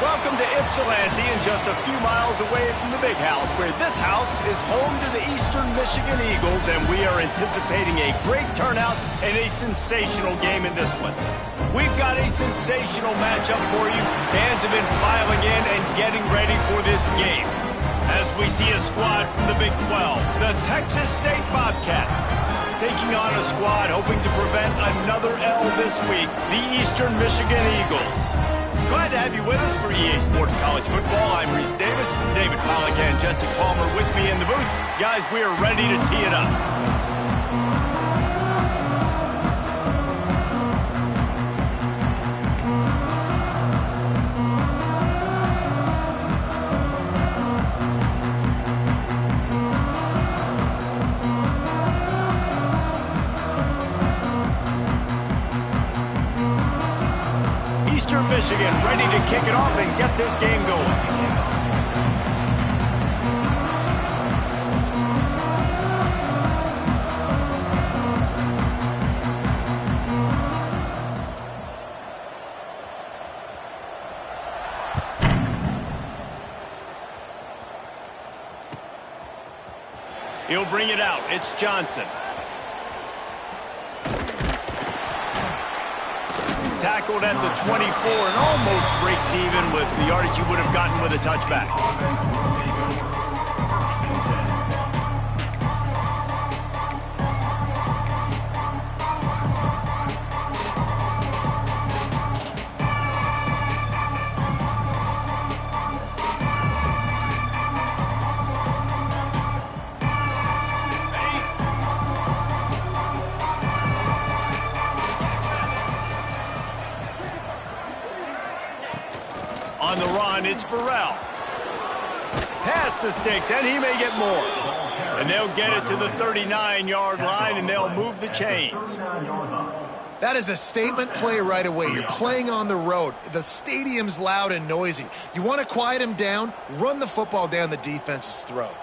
Welcome to Ypsilanti, and just a few miles away from the big house, where this house is home to the Eastern Michigan Eagles, and we are anticipating a great turnout and a sensational game in this one. We've got a sensational matchup for you. Fans have been filing in and getting ready for this game. As we see a squad from the Big 12, the Texas State Bobcats, taking on a squad hoping to prevent another L this week, the Eastern Michigan Eagles. Glad to have you with us for EA Sports College Football. I'm Reese Davis, David Pollack and Jesse Palmer with me in the booth. Guys, we are ready to tee it up. Michigan ready to kick it off and get this game going. He'll bring it out. It's Johnson. Tackled at the 24 and almost breaks even with the yardage he would have gotten with a touchback. On the run, it's Burrell. Past the sticks, and he may get more. And they'll get it to the 39-yard line, and they'll move the chains. That is a statement play right away. You're playing on the road. The stadium's loud and noisy. You want to quiet him down, run the football down the defense's throat.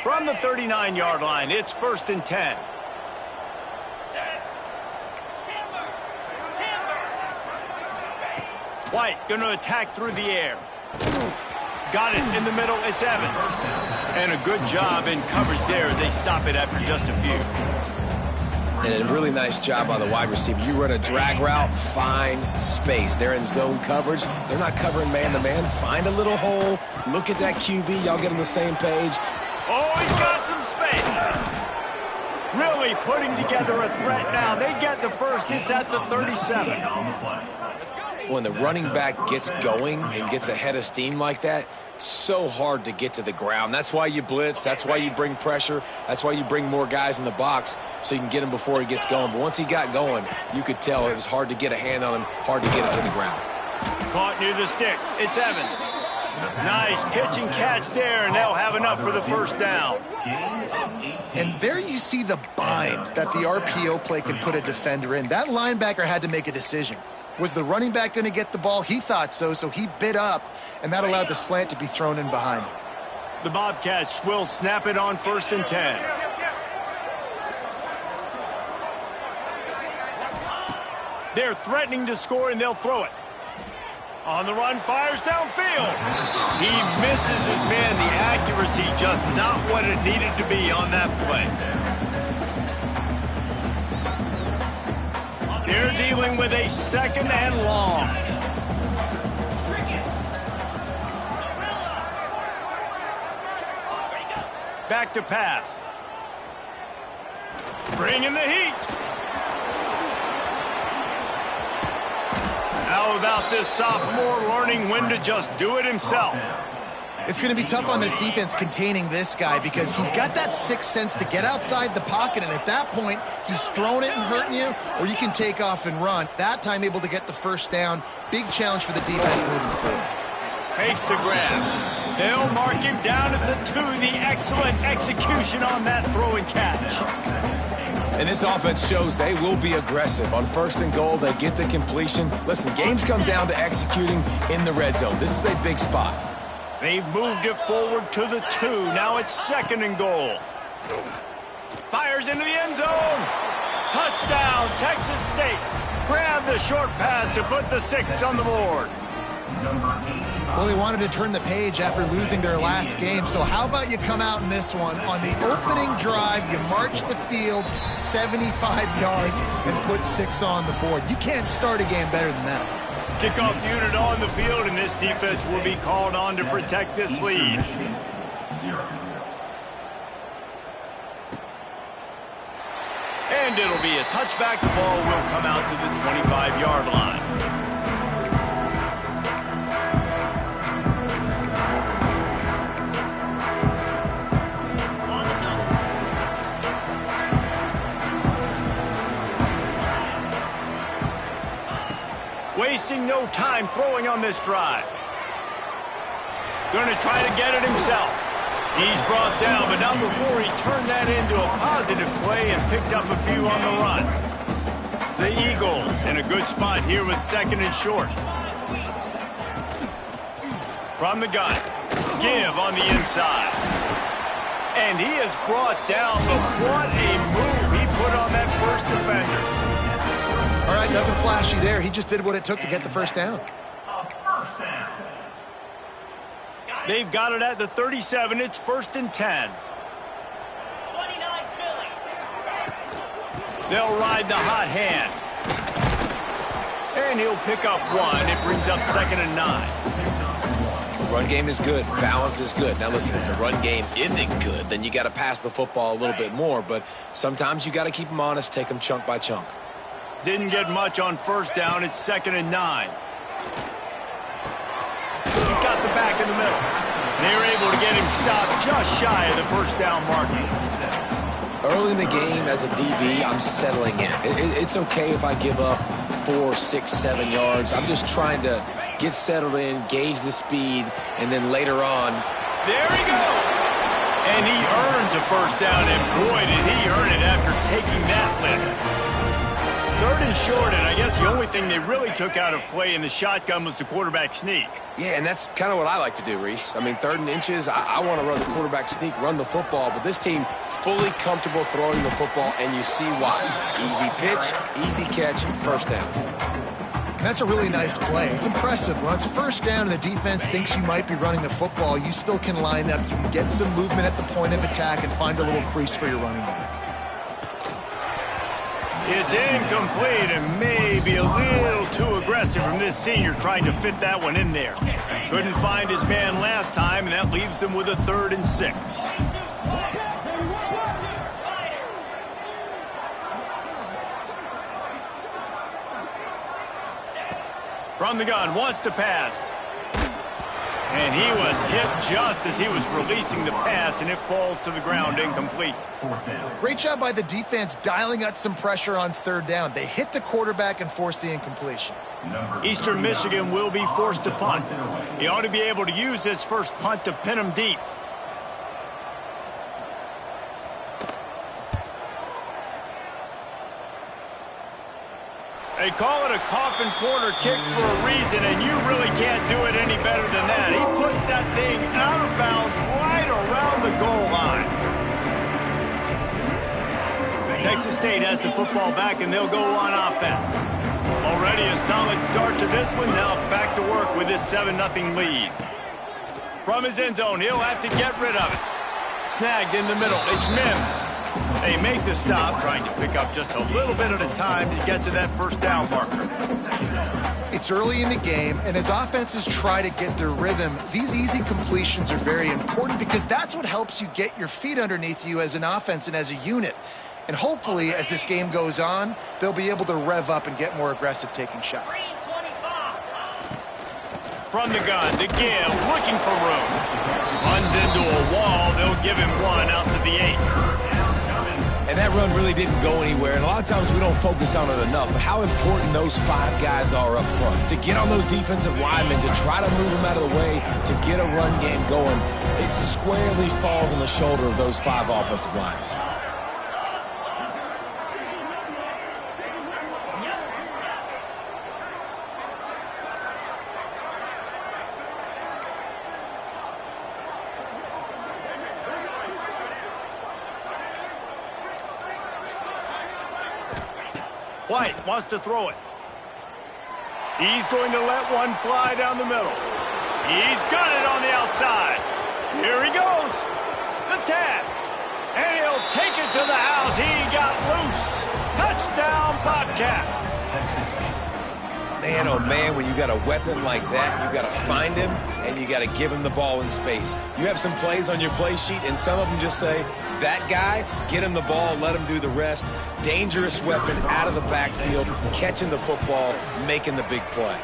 From the 39-yard line, it's 1st and 10. White going to attack through the air. Got it in the middle. It's Evans. And a good job in coverage there as they stop it after just a few. And a really nice job on the wide receiver. You run a drag route, find space. They're in zone coverage. They're not covering man-to-man. Find a little hole. Look at that QB. Y'all get on the same page. Oh, he's got some space. Really putting together a threat now. They get the first. It's at the 37. When the running back gets going and gets ahead of steam like that, so hard to get to the ground. That's why you blitz. That's why you bring pressure. That's why you bring more guys in the box so you can get him before he gets going. But once he got going, you could tell it was hard to get a hand on him, hard to get it to the ground. Caught near the sticks. It's Evans. Nice pitch and catch there, and they'll have enough for the first down. And there you see the bind that the RPO play can put a defender in. That linebacker had to make a decision. Was the running back going to get the ball? He thought so, so he bit up, and that allowed the slant to be thrown in behind. The Bobcats will snap it on 1st and 10. They're threatening to score, and they'll throw it. On the run, fires downfield. He misses his man. The accuracy just not what it needed to be on that play. They're dealing with a 2nd and long. Back to pass. Bringing the heat. How about this sophomore learning when to just do it himself? It's going to be tough on this defense containing this guy because he's got that sixth sense to get outside the pocket, and at that point, he's throwing it and hurting you, or you can take off and run. That time able to get the first down. Big challenge for the defense moving forward. Makes the grab. They'll mark him down at the 2. The excellent execution on that throw and catch. And this offense shows they will be aggressive. On 1st and goal, they get the completion. Listen, games come down to executing in the red zone. This is a big spot. They've moved it forward to the 2. Now it's 2nd and goal. Fires into the end zone. Touchdown, Texas State. Grab the short pass to put the 6 on the board. Well, they wanted to turn the page after losing their last game, so how about you come out in this one? On the opening drive, you march the field 75 yards and put 6 on the board. You can't start a game better than that. Kickoff unit on the field, and this defense will be called on to protect this lead. And it'll be a touchback. The ball will come out to the 25-yard line. Wasting no time throwing on this drive. Going to try to get it himself. He's brought down, but not before he turned that into a positive play and picked up a few on the run. The Eagles in a good spot here with 2nd and short. From the gun. Give on the inside. And he is brought down, but what a move he put on that first defender. All right, nothing flashy there. He just did what it took to get the first down. They've got it at the 37. It's 1st and 10. They'll ride the hot hand. And he'll pick up 1. It brings up 2nd and 9. The run game is good. Balance is good. Now, listen, if the run game isn't good, then you got to pass the football a little bit more. But sometimes you got to keep them honest, take them chunk by chunk. Didn't get much on 1st down. It's 2nd and 9. He's got the back in the middle. They were able to get him stopped just shy of the first down marking. Early in the game, as a DB, I'm settling in. It's okay if I give up 4, 6, 7 yards. I'm just trying to get settled in, gauge the speed, and then later on. There he goes. And he earns a first down, and boy, did he earn it after taking that lift. 3rd and short, and I guess the only thing they really took out of play in the shotgun was the quarterback sneak. Yeah, and that's kind of what I like to do, Reese. I mean, 3rd and inches, I want to run the quarterback sneak, run the football, but this team fully comfortable throwing the football, and you see why. Easy pitch, easy catch, first down. That's a really nice play. It's impressive. When it's 1st down and the defense thinks you might be running the football, you still can line up. You can get some movement at the point of attack and find a little crease for your running back. It's incomplete and maybe a little too aggressive from this senior trying to fit that one in there. Couldn't find his man last time, and that leaves him with a 3rd and 6. From the gun, wants to pass. And he was hit just as he was releasing the pass, and it falls to the ground incomplete. Great job by the defense dialing out some pressure on 3rd down. They hit the quarterback and forced the incompletion. Eastern Michigan will be forced to punt. He ought to be able to use his first punt to pin him deep. They call it a coffin corner kick for a reason, and you really can't do it any better than that. He puts that thing out of bounds right around the goal line. Texas State has the football back, and they'll go on offense. Already a solid start to this one. Now back to work with this 7-0 lead. From his end zone, he'll have to get rid of it. Snagged in the middle. It's Mims. They make the stop, trying to pick up just a little bit at a time to get to that first down marker. It's early in the game, and as offenses try to get their rhythm, these easy completions are very important because that's what helps you get your feet underneath you as an offense and as a unit. And hopefully, as this game goes on, they'll be able to rev up and get more aggressive taking shots. from the gun to give, looking for room. Runs into a wall. They'll give him one out to the 8. And that run really didn't go anywhere, and a lot of times we don't focus on it enough, but how important those 5 guys are up front. To get on those defensive linemen, to try to move them out of the way, to get a run game going, it squarely falls on the shoulder of those 5 offensive linemen. White wants to throw it. He's going to let one fly down the middle. He's got it on the outside. Here he goes. The tap. And he'll take it to the house. He got loose. Touchdown, Bobcats. Man, oh man, when you got a weapon like that, you got to find him and you got to give him the ball in space. You have some plays on your play sheet, and some of them just say, that guy, get him the ball, let him do the rest. Dangerous weapon out of the backfield, catching the football, making the big play.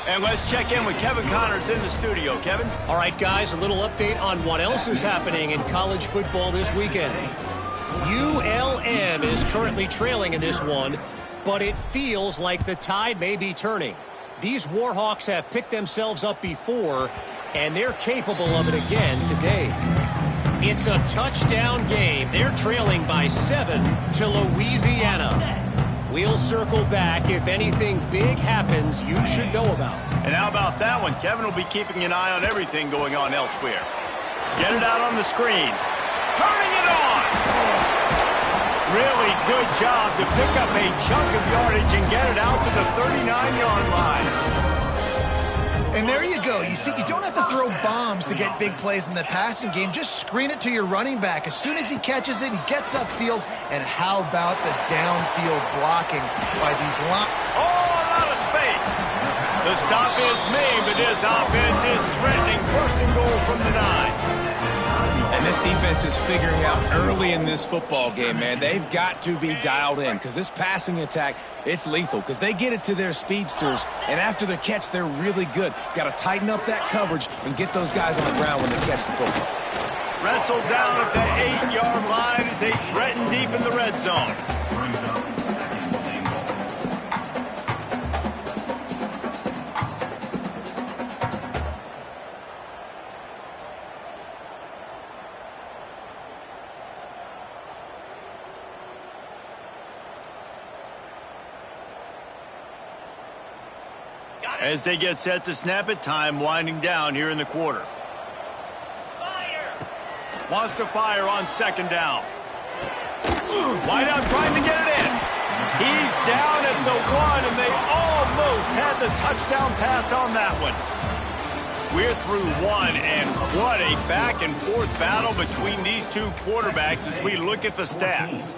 And let's check in with Kevin Connors in the studio. Kevin? All right, guys, a little update on what else is happening in college football this weekend. ULM is currently trailing in this one, but it feels like the tide may be turning. These Warhawks have picked themselves up before, and they're capable of it again today. It's a touchdown game. They're trailing by 7 to Louisiana. We'll circle back if anything big happens you should know about. And how about that one? Kevin will be keeping an eye on everything going on elsewhere. Get it out on the screen. Turning it on! Really good job to pick up a chunk of yardage and get it out to the 39-yard line. And there you go. You see, you don't have to throw bombs to get big plays in the passing game. Just screen it to your running back. As soon as he catches it, he gets upfield. And how about the downfield blocking by these lines? Oh, a lot of space. The stop is made, but this offense is threatening. First and goal from the 9. And this defense is figuring out early in this football game, man. They've got to be dialed in because this passing attack, it's lethal because they get it to their speedsters, and after the catch, they're really good. Got to tighten up that coverage and get those guys on the ground when they catch the football. Wrestled down at the 8-yard line as they threaten deep in the red zone. As they get set to snap it, time winding down here in the quarter. Wants to fire on second down. Wideout trying to get it in. He's down at the 1, and they almost had the touchdown pass on that one. We're through 1, and what a back-and-forth battle between these two quarterbacks as we look at the stats.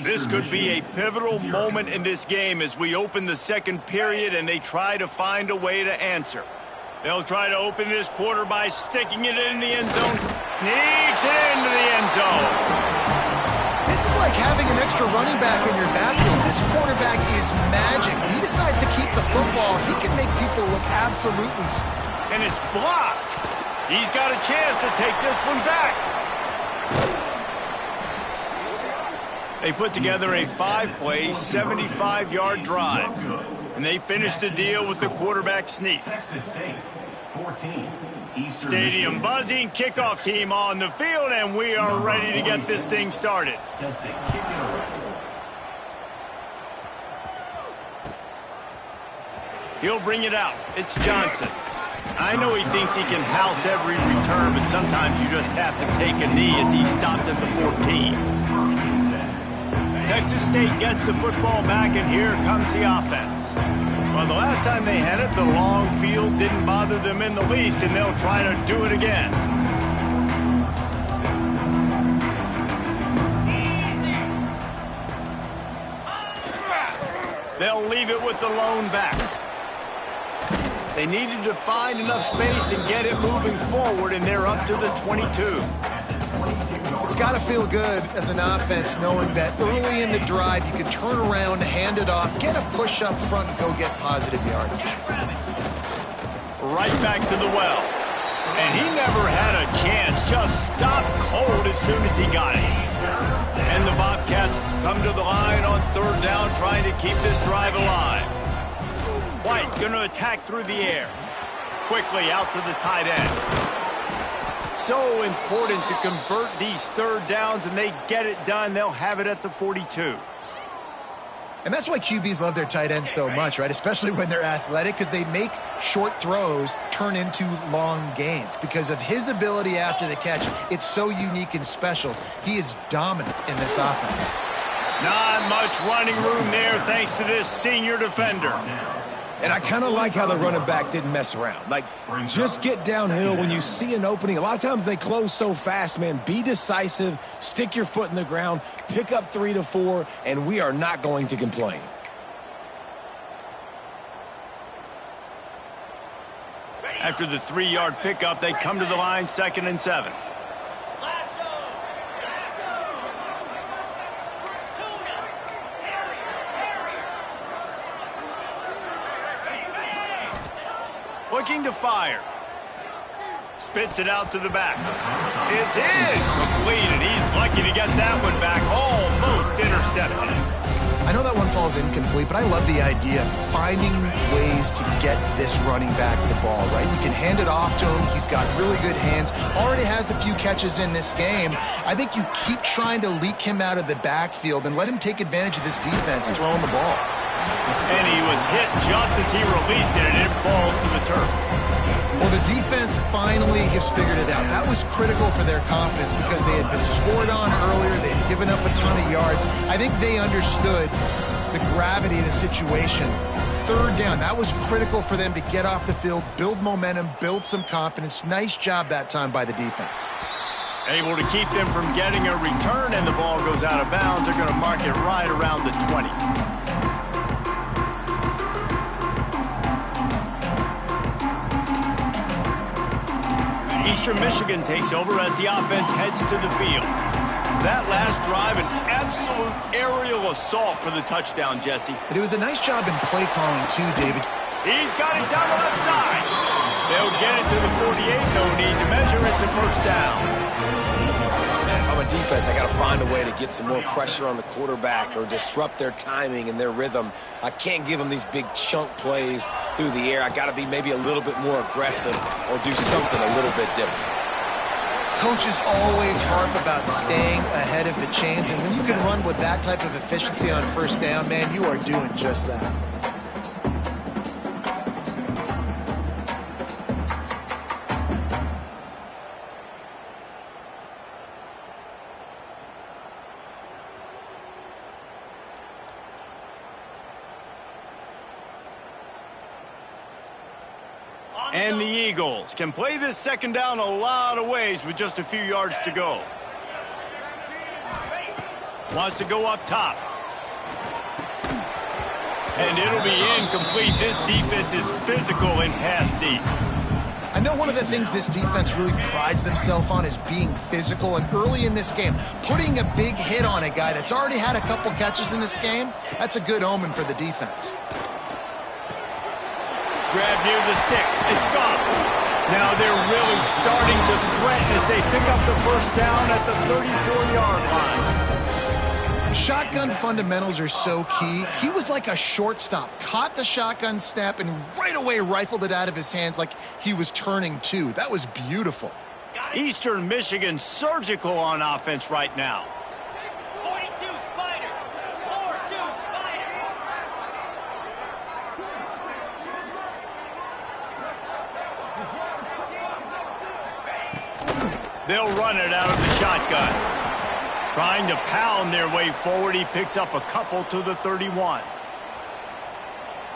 This could be a pivotal moment in this game as we open the second period and they try to find a way to answer. They'll try to open this quarter by sticking it in the end zone. Sneaks it into the end zone. This is like having an extra running back in your backfield. This quarterback is magic. When he decides to keep the football, he can make people look absolutely... And it's blocked. He's got a chance to take this one back. They put together a 5-play, 75-yard drive. And they finished the deal with the quarterback sneak. Stadium buzzing, kickoff team on the field, and we are ready to get this thing started. He'll bring it out. It's Johnson. I know he thinks he can house every return, but sometimes you just have to take a knee as he stopped at the 14. Texas State gets the football back, and here comes the offense. Well, the last time they had it, the long field didn't bother them in the least, and they'll try to do it again. They'll leave it with the lone back. They needed to find enough space and get it moving forward, and they're up to the 22. It's got to feel good as an offense knowing that early in the drive you can turn around, hand it off, get a push up front, and go get positive yardage. right back to the well. And he never had a chance, just stopped cold as soon as he got it. And the Bobcats come to the line on third down, trying to keep this drive alive. White going to attack through the air. Quickly out to the tight end. So important to convert these third downs, and they get it done. They'll have it at the 42. And that's why QBs love their tight ends so much, right? Especially when they're athletic, because they make short throws turn into long gains. Because of his ability after the catch, it's so unique and special. He is dominant in this offense. Not much running room there thanks to this senior defender. And I kind of like how the running back didn't mess around. Like, just get downhill when you see an opening. A lot of times they close so fast, man. Be decisive, stick your foot in the ground, pick up 3 to 4, and we are not going to complain. After the 3-yard pickup, they come to the line, 2nd and 7. Looking to fire. Spits it out to the back. It's incomplete, and he's lucky to get that one back. Almost intercepted. I know that one falls incomplete, but I love the idea of finding ways to get this running back the ball, right? You can hand it off to him. He's got really good hands. Already has a few catches in this game. I think you keep trying to leak him out of the backfield and let him take advantage of this defense throwing the ball. And he was hit just as he released it, and it falls to the turf. Well, the defense finally has figured it out. That was critical for their confidence because they had been scored on earlier. They had given up a ton of yards. I think they understood the gravity of the situation. Third down, that was critical for them to get off the field, build momentum, build some confidence. Nice job that time by the defense. Able to keep them from getting a return, and the ball goes out of bounds. They're going to mark it right around the 20. Eastern Michigan takes over as the offense heads to the field. That last drive, an absolute aerial assault for the touchdown, Jesse. But it was a nice job in play calling, too, David. He's got it down the left side. They'll get it to the 48. No need to measure. It's a first down. And if I'm a defense, I got to find a way to get some more pressure on the quarterback or disrupt their timing and their rhythm. I can't give them these big chunk plays through the air. I got to be maybe a little bit more aggressive or do something a little bit different. Coaches always harp about staying ahead of the chains, and when you can run with that type of efficiency on first down, man, you are doing just that. And the Eagles can play this second down a lot of ways with just a few yards to go. Wants to go up top. And it'll be incomplete. This defense is physical in pass deep. I know one of the things this defense really prides themselves on is being physical, and early in this game, putting a big hit on a guy that's already had a couple catches in this game, that's a good omen for the defense. Grab near the sticks. It's gone. Now they're really starting to threaten as they pick up the first down at the 34-yard line. Shotgun fundamentals are so key. He was like a shortstop. Caught the shotgun snap and right away rifled it out of his hands like he was turning two. That was beautiful. Eastern Michigan surgical on offense right now. 42 Spider. 4-2 Spider. They'll run it out of the shotgun. Trying to pound their way forward. He picks up a couple to the 31.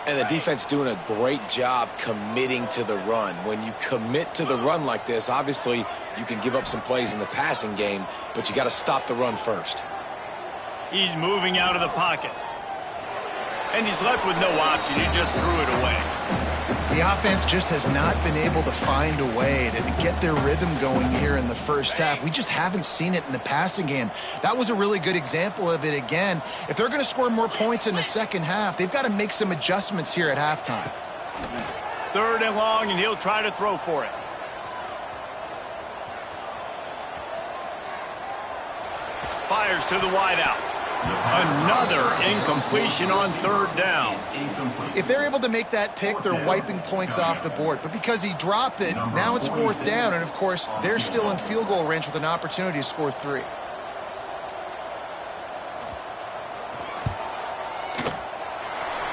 And the defense doing a great job committing to the run. When you commit to the run like this, obviously you can give up some plays in the passing game, but you got to stop the run first. He's moving out of the pocket. And he's left with no option. He just threw it away. The offense just has not been able to find a way to get their rhythm going here in the first half. We just haven't seen it in the passing game. That was a really good example of it again. If they're going to score more points in the second half, they've got to make some adjustments here at halftime. 3rd and long, and he'll try to throw for it. Fires to the wideout. Another incompletion on 3rd down. If they're able to make that pick, they're wiping points off the board. But because he dropped it, now it's 4th down. And, of course, they're still in field goal range with an opportunity to score 3.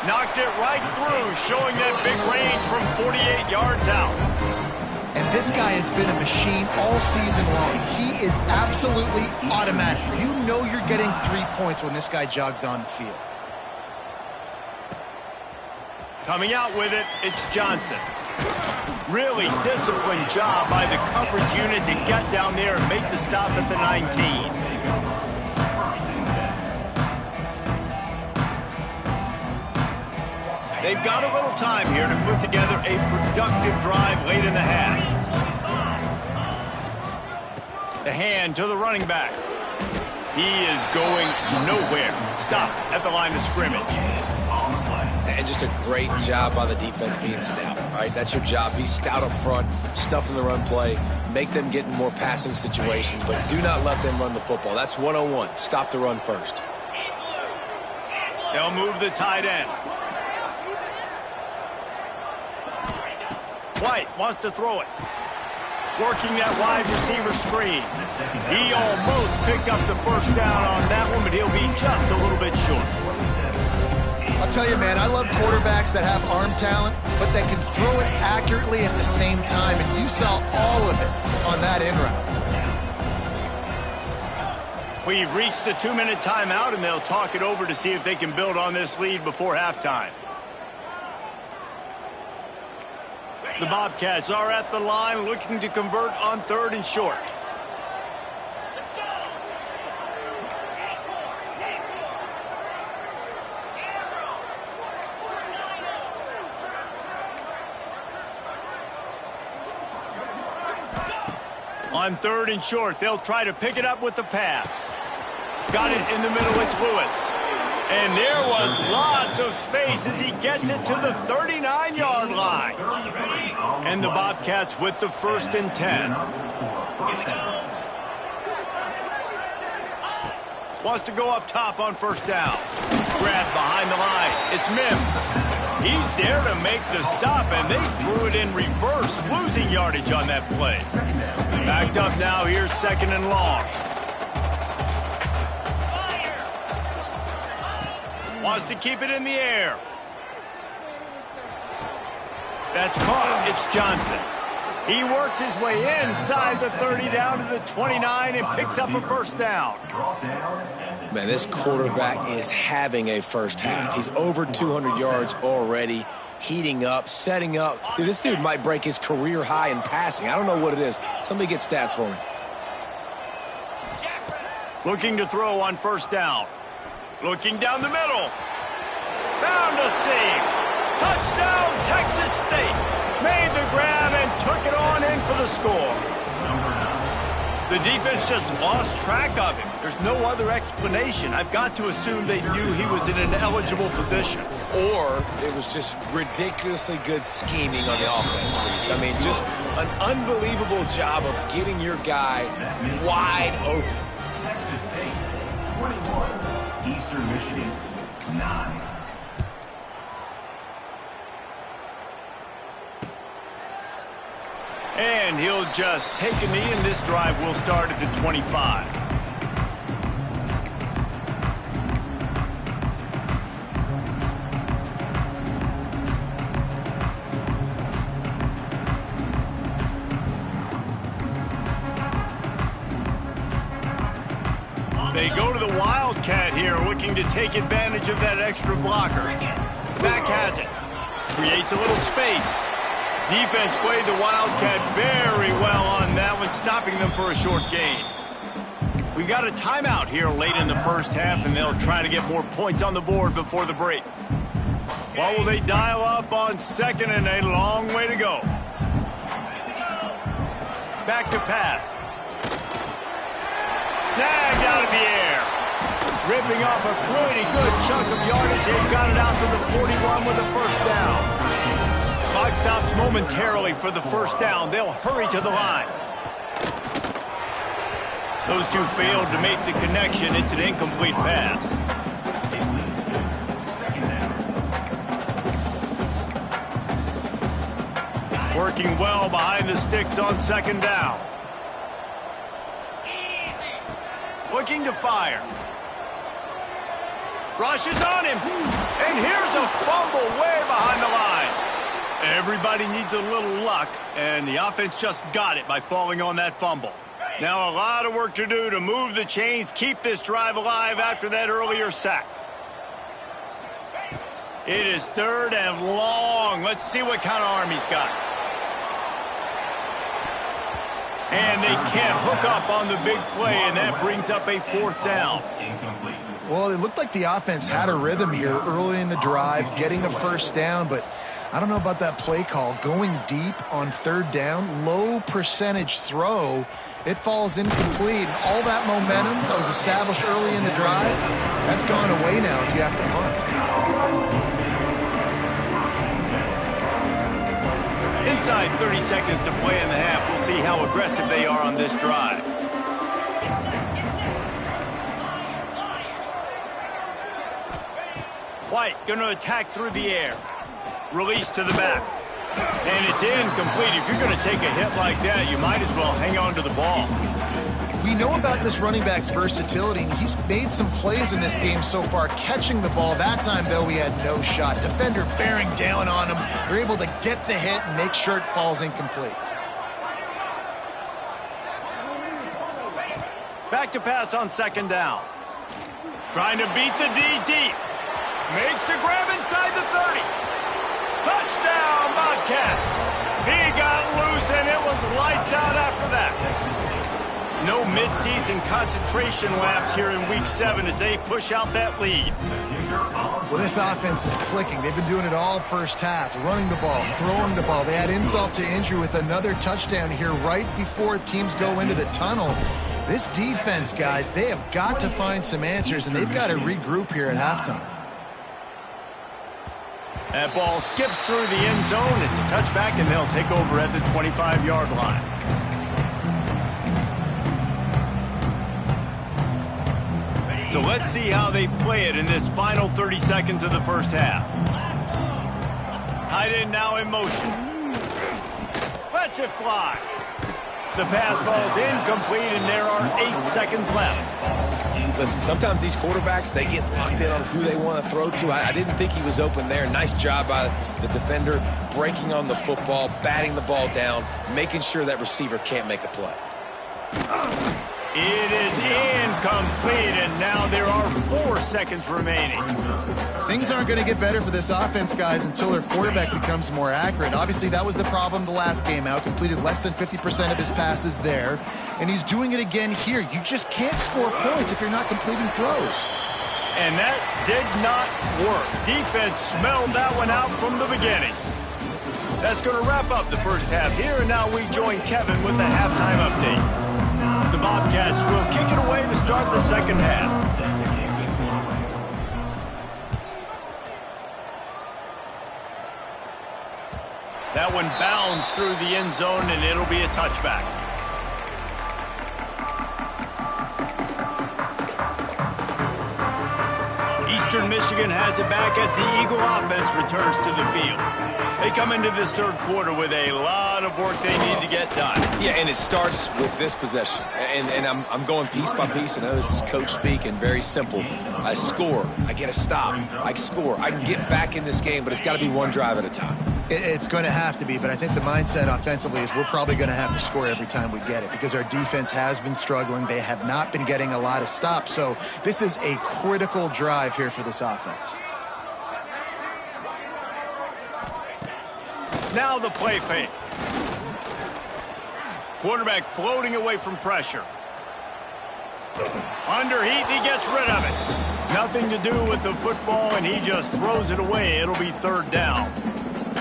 Knocked it right through, showing that big range from 48 yards out. And this guy has been a machine all season long. He is absolutely automatic. You know you're getting 3 points when this guy jogs on the field. Coming out with it, it's Johnson. Really disciplined job by the coverage unit to get down there and make the stop at the 19. They've got a little time here to put together a productive drive late in the half. The hand to the running back. He is going nowhere. Stopped at the line of scrimmage. And just a great job by the defense being stout. All right, that's your job. Be stout up front, stuff in the run play, make them get in more passing situations, but do not let them run the football. That's 101. Stop the run first. They'll move the tight end. White wants to throw it. Working that wide receiver screen. He almost picked up the 1st down on that one, but he'll be just a little bit short. I'll tell you, man, I love quarterbacks that have arm talent, but that can throw it accurately at the same time, and you saw all of it on that in route. We've reached the 2-minute timeout, and they'll talk it over to see if they can build on this lead before halftime. The Bobcats are at the line looking to convert on 3rd and short. On 3rd and short, they'll try to pick it up with the pass. Got it in the middle, it's Lewis. And there was lots of space as he gets it to the 39-yard line. And the Bobcats with the 1st and 10. Wants to go up top on 1st down. Grab behind the line. It's Mims. He's there to make the stop, and they threw it in reverse, losing yardage on that play. Backed up now, here's 2nd and long. Wants to keep it in the air. That's caught. It's Johnson. He works his way inside the 30 down to the 29 and picks up a 1st down. Man, this quarterback is having a first half. He's over 200 yards already, heating up, setting up. Dude, this dude might break his career high in passing. I don't know what it is. Somebody get stats for me. Looking to throw on 1st down. Looking down the middle. Found a seam. Touchdown, Texas State. Made the grab and took it on in for the score. The defense just lost track of him. There's no other explanation. I've got to assume they knew he was in an eligible position. Or it was just ridiculously good scheming on the offense, Reese. I mean, just an unbelievable job of getting your guy wide open. Texas State, 21. Eastern Michigan, 9. And he'll just take a knee, and this drive will start at the 25. They go to the Wildcat here, looking to take advantage of that extra blocker. Back has it. Creates a little space. Defense played the Wildcat very well on that one, stopping them for a short gain. We got a timeout here late in the 1st half, and they'll try to get more points on the board before the break. What will they dial up on 2nd and a long way to go? Back to pass. Snagged out of the air. Ripping off a pretty good chunk of yardage. They got it out to the 41 with the 1st down. Clock stops momentarily for the first down. They'll hurry to the line. Those two failed to make the connection. It's an incomplete pass. Working well behind the sticks on second down. Looking to fire. Rushes on him. And here's a fumble way behind the line. Everybody needs a little luck, and the offense just got it by falling on that fumble. Now a lot of work to do to move the chains, keep this drive alive after that earlier sack. It is third and long. Let's see what kind of arm he's got. And they can't hook up on the big play, and that brings up a fourth down. Well, it looked like the offense had a rhythm here early in the drive, getting a first down, but I don't know about that play call. Going deep on third down, low percentage throw, it falls incomplete. And all that momentum that was established early in the drive, that's gone away now if you have to punt. Inside 30 seconds to play in the half. We'll see how aggressive they are on this drive. White going to attack through the air. Release to the back. And it's incomplete. If you're going to take a hit like that, you might as well hang on to the ball. We know about this running back's versatility, and he's made some plays in this game so far, catching the ball. That time, though, he had no shot. Defender bearing down on him. They're able to get the hit and make sure it falls incomplete. Back to pass on second down. Trying to beat the D deep. Makes the grab inside the 30. Touchdown, Bobcats. He got loose, and it was lights out after that. No midseason concentration laps here in Week 7 as they push out that lead. Well, this offense is clicking. They've been doing it all first half, running the ball, throwing the ball. They had insult to injury with another touchdown here right before teams go into the tunnel. This defense, guys, they have got to find some answers, and they've got to regroup here at halftime. That ball skips through the end zone. It's a touchback, and they'll take over at the 25-yard line. So let's see how they play it in this final 30 seconds of the first half. Tight end now in motion. Lets it fly. The pass falls incomplete, and there are 8 seconds left. Listen, sometimes these quarterbacks, they get locked in on who they want to throw to. I didn't think he was open there. Nice job by the defender, breaking on the football, batting the ball down, making sure that receiver can't make a play. It is incomplete, and now there are 4 seconds remaining. Things aren't going to get better for this offense, guys, until their quarterback becomes more accurate. Obviously, that was the problem the last game out. Completed less than 50% of his passes there, and he's doing it again here. You just can't score points if you're not completing throws. And that did not work. Defense smelled that one out from the beginning. That's going to wrap up the first half here, and now we join Kevin with the halftime update. The Bobcats will kick it away to start the second half. That one bounds through the end zone, and it'll be a touchback. Eastern Michigan has it back as the Eagle offense returns to the field. They come into this third quarter with a lot of work they need to get done. Yeah, and it starts with this possession. And I'm going piece by piece. I know this is coach speak and very simple. I score. I get a stop. I score. I can get back in this game, but it's got to be one drive at a time. It's going to have to be, but I think the mindset offensively is we're probably going to have to score every time we get it because our defense has been struggling. They have not been getting a lot of stops, so this is a critical drive here for this offense. Now the play fake. Quarterback floating away from pressure. Under heat, and he gets rid of it. Nothing to do with the football, and he just throws it away. It'll be third down.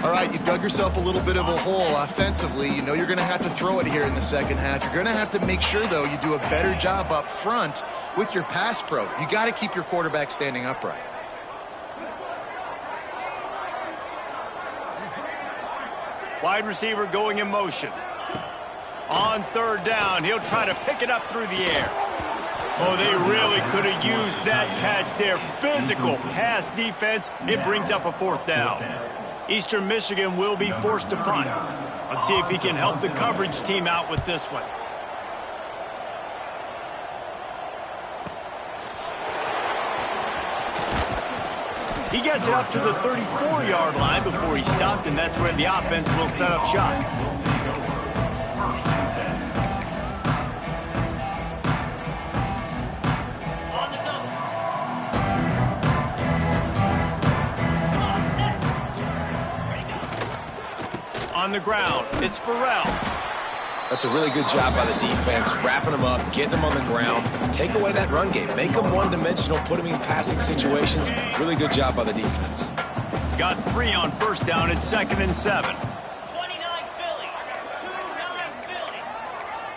All right, you've dug yourself a little bit of a hole offensively. You know you're going to have to throw it here in the second half. You're going to have to make sure, though, you do a better job up front with your pass pro. You got to keep your quarterback standing upright. Wide receiver going in motion. On third down, he'll try to pick it up through the air. Oh, they really could have used that catch there. Physical pass defense. It brings up a fourth down. Eastern Michigan will be forced to punt. Let's see if he can help the coverage team out with this one. He gets it up to the 34-yard line before he stopped, and that's where the offense will set up shop. On the ground, it's Burrell. That's a really good job by the defense, wrapping them up, getting them on the ground. Take away that run game. Make them one-dimensional, put them in passing situations. Really good job by the defense. Got 3 on first down at 2nd and 7. 29 Philly. 29 Philly.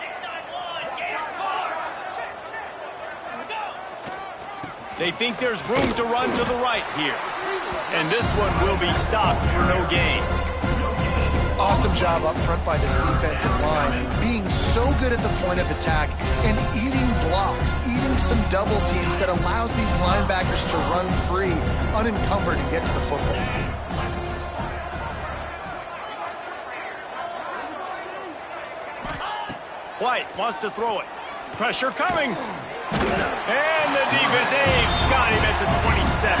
6-9-1. Game score. Go. They think there's room to run to the right here. And this one will be stopped for no gain. Awesome job up front by this defensive line, being so good at the point of attack and eating blocks, eating some double teams that allows these linebackers to run free, unencumbered, and get to the football. White wants to throw it. Pressure coming. And the defense got him at the 27.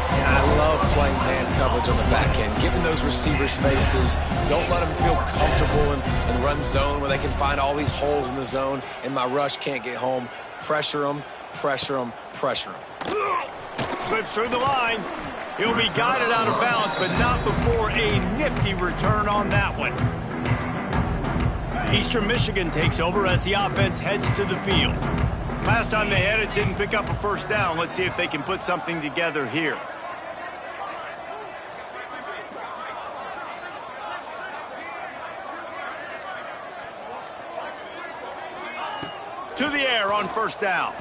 And I love playing man coverage on the back end, giving those receivers faces. Don't let them feel comfortable and run zone where they can find all these holes in the zone, and my rush can't get home. Pressure them, pressure them, pressure them. Slips through the line. He'll be guided out of bounds, but not before a nifty return on that one. Eastern Michigan takes over as the offense heads to the field. Last time they had it, didn't pick up a first down. Let's see if they can put something together here. To the air on first down.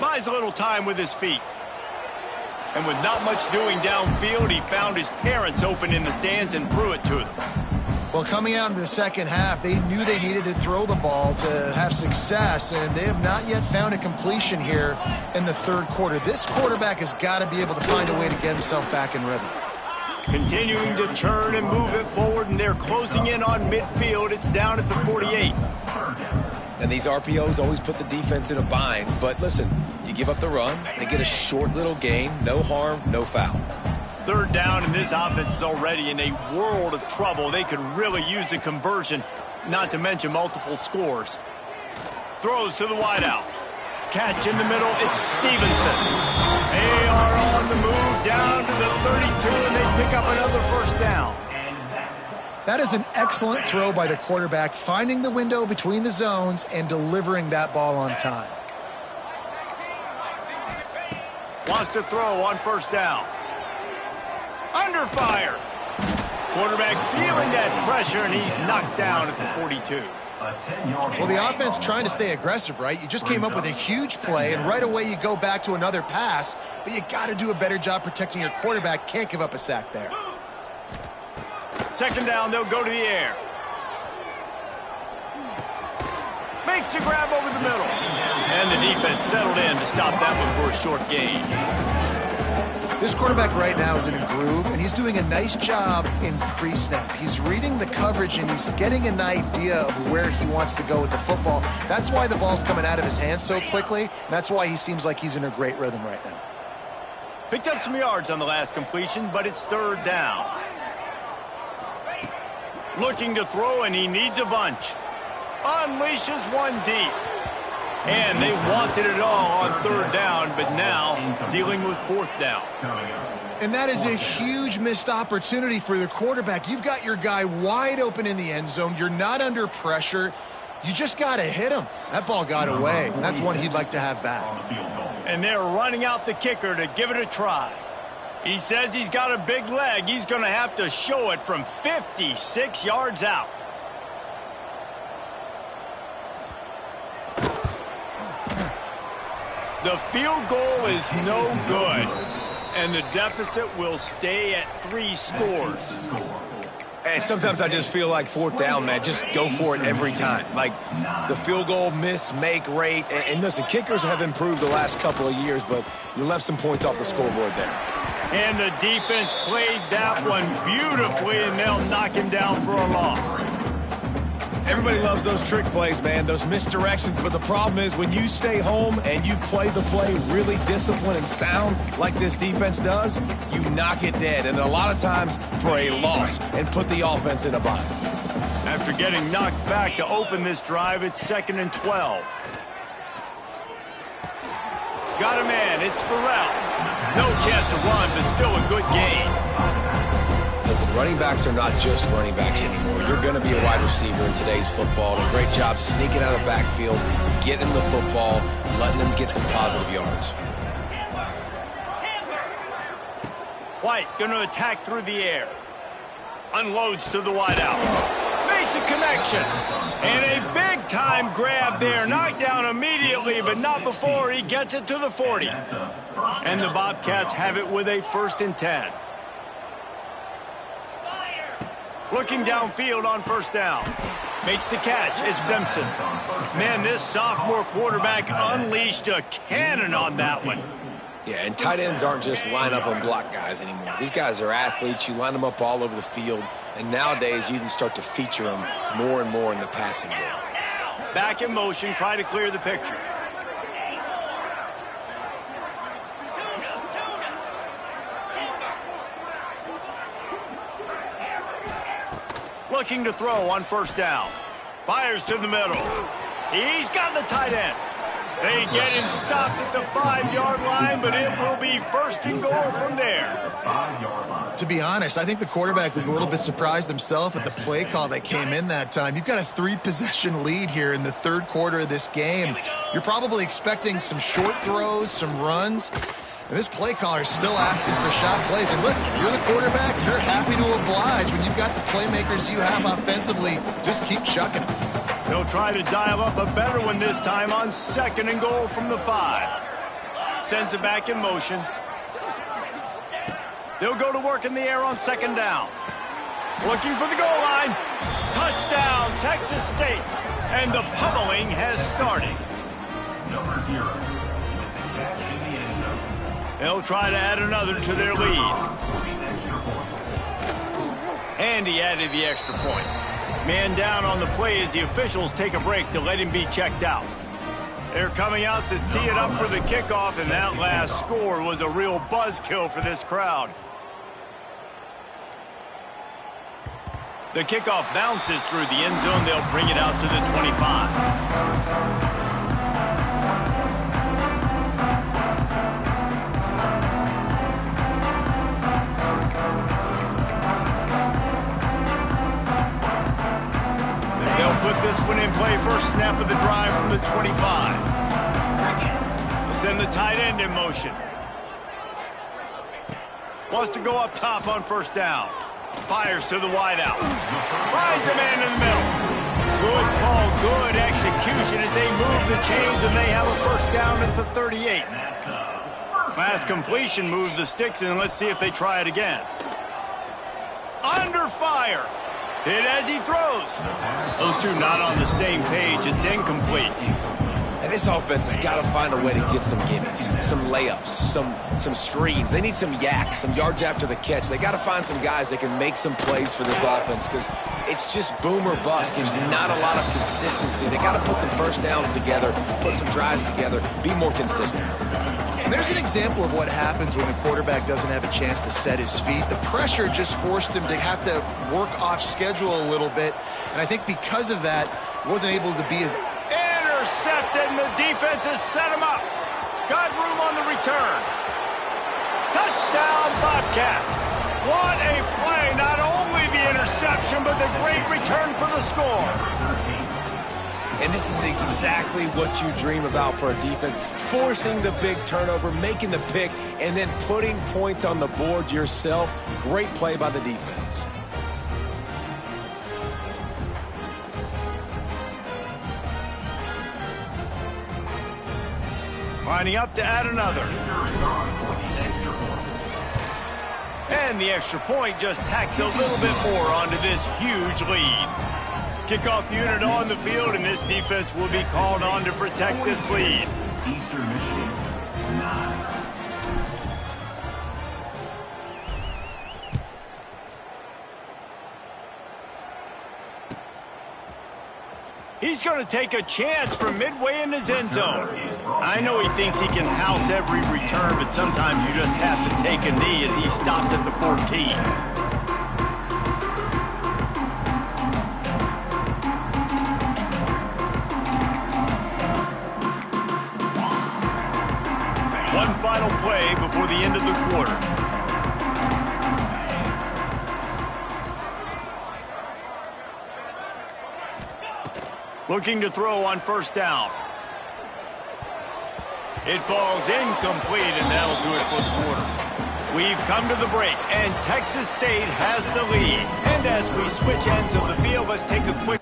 Buys a little time with his feet. And with not much doing downfield, he found his parents open in the stands and threw it to them. Well, coming out into the second half, they knew they needed to throw the ball to have success, and they have not yet found a completion here in the third quarter. This quarterback has got to be able to find a way to get himself back in rhythm. Continuing to turn and move it forward, and they're closing in on midfield. It's down at the 48. And these RPOs always put the defense in a bind. But listen, you give up the run, they get a short little gain, no harm, no foul. Third down, and this offense is already in a world of trouble. They could really use a conversion, not to mention multiple scores. Throws to the wideout. Catch in the middle, it's Stevenson. They are on the move down to the 32, and they pick up another first down. That is an excellent throw by the quarterback, finding the window between the zones and delivering that ball on time. Wants to throw on first down. Under fire. Quarterback feeling that pressure, and he's knocked down at the 42. Well, the offense trying to stay aggressive, right? You just came up with a huge play, and right away you go back to another pass, but you got to do a better job protecting your quarterback. Can't give up a sack there. Second down, they'll go to the air. Makes the grab over the middle. And the defense settled in to stop that one for a short gain. This quarterback right now is in a groove, and he's doing a nice job in pre-snap. He's reading the coverage, and he's getting an idea of where he wants to go with the football. That's why the ball's coming out of his hands so quickly, and that's why he seems like he's in a great rhythm right now. Picked up some yards on the last completion, but it's third down. Looking to throw, and he needs a bunch. Unleashes one deep. And they wanted it all on third down, but now dealing with fourth down. And that is a huge missed opportunity for the quarterback. You've got your guy wide open in the end zone. You're not under pressure. You just got to hit him. That ball got away. That's one he'd like to have back. And they're running out the kicker to give it a try. He says he's got a big leg. He's going to have to show it from 56 yards out. The field goal is no good. And the deficit will stay at 3 scores. And sometimes I just feel like 4th down, man, just go for it every time. Like the field goal miss, make rate. And listen, kickers have improved the last couple of years, but you left some points off the scoreboard there. And the defense played that one beautifully, and they'll knock him down for a loss. Everybody loves those trick plays, man, those misdirections, but the problem is when you stay home and you play the play really disciplined and sound like this defense does, you knock it dead, and a lot of times for a loss, and put the offense in a bind. After getting knocked back to open this drive, it's 2nd and 12. Got a man, it's Burrell. No chance to run, but still a good gain. Listen, running backs are not just running backs anymore. You're going to be a wide receiver in today's football. And a great job sneaking out of the backfield, getting the football, letting them get some positive yards. White going to attack through the air. Unloads to the wideout. Makes a connection. And a big-time grab there. Knocked down immediately, but not before he gets it to the 40. And the Bobcats have it with a 1st and 10. Looking downfield on 1st down. Makes the catch. It's Simpson. Man, this sophomore quarterback unleashed a cannon on that one. Yeah, and tight ends aren't just line up and block guys anymore. These guys are athletes. You line them up all over the field. And nowadays, you even start to feature them more and more in the passing game. Back in motion, try to clear the picture. Looking to throw on 1st down. Fires to the middle. He's got the tight end. They get him stopped at the 5-yard line, but it will be 1st and goal from there. To be honest, I think the quarterback was a little bit surprised himself at the play call that came in that time. You've got a 3-possession lead here in the 3rd quarter of this game. You're probably expecting some short throws, some runs. And this play caller is still asking for shot plays. And listen, if you're the quarterback, you're happy to oblige. When you've got the playmakers you have offensively, just keep chucking them. They'll try to dial up a better one this time on 2nd and goal from the 5. Sends it back in motion. They'll go to work in the air on 2nd down. Looking for the goal line. Touchdown, Texas State. And the pummeling has started. Number 0 with the catch in the end zone. They'll try to add another to their lead. And he added the extra point. Man down on the play as the officials take a break to let him be checked out. They're coming out to tee it up for the kickoff, and that last score was a real buzzkill for this crowd. The kickoff bounces through the end zone. They'll bring it out to the 25. Put this one in play, first snap of the drive from the 25. They send the tight end in motion. Wants to go up top on 1st down. Fires to the wideout. Finds a man in the middle. Good call, good execution as they move the chains, and they have a 1st down at the 38. Last completion moved the sticks, and let's see if they try it again. Under fire. Hit as he throws. Those two not on the same page. It's incomplete. And this offense has got to find a way to get some gimmies, some layups, some screens. They need some yak, some yards after the catch. They got to find some guys that can make some plays for this offense because it's just boom or bust. There's not a lot of consistency. They got to put some 1st downs together, put some drives together, be more consistent. And there's an example of what happens when the quarterback doesn't have a chance to set his feet. The pressure just forced him to have to work off schedule a little bit. And I think because of that, wasn't able to be as... Intercepted, and the defense has set him up. Got room on the return. Touchdown, Bobcats. What a play. Not only the interception, but the great return for the score. And this is exactly what you dream about for a defense. Forcing the big turnover, making the pick, and then putting points on the board yourself. Great play by the defense. Lining up to add another. And the extra point just tacks a little bit more onto this huge lead. Kickoff unit on the field, and this defense will be called on to protect this lead. Eastern Michigan, 9. He's going to take a chance from midway in his end zone. I know he thinks he can house every return, but sometimes you just have to take a knee as he stopped at the 14. One final play before the end of the quarter. Looking to throw on first down. It falls incomplete, and that'll do it for the quarter. We've come to the break, and Texas State has the lead. And as we switch ends of the field, let's take a quick...